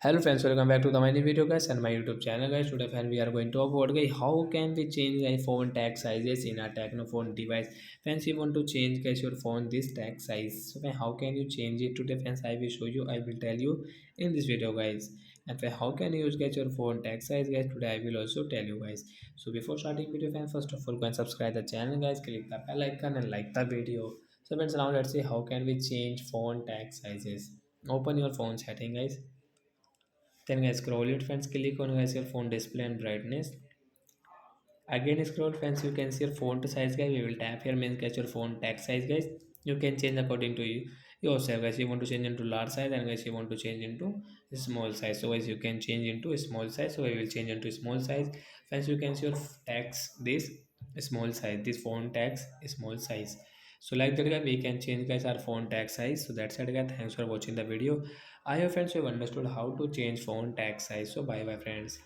Hello friends, welcome back to the my new video guys and my YouTube channel guys. Today friend we are going to talk about guys how can we change guys phone tag sizes in our Tecno phone device. Friends, you want to change guys your phone this tag size. So friend, how can you change it today friends? I will show you. I will tell you in this video guys. And friend, how can you use guys your phone tag size guys? Today I will also tell you guys. So before starting video friends, first of all go and subscribe the channel guys. Click the bell icon and like the video. So friends, now let's see how can we change phone tag sizes. Open your phone setting guys, then guys scroll it friends, click on guys your phone display and brightness. Again scroll friends, you can see your font size guys. We will tap here means guys your phone text size guys. You can change according to yourself guys. You want to change into large size and guys you want to change into small size. So guys you can change into small size. So I will change into small size. Friends, you can see your text this small size. This font text small size. So like that guys we can change guys our font text size. So that's it guys. Thanks for watching the video. I hope friends you have understood how to change font text size. So bye bye friends.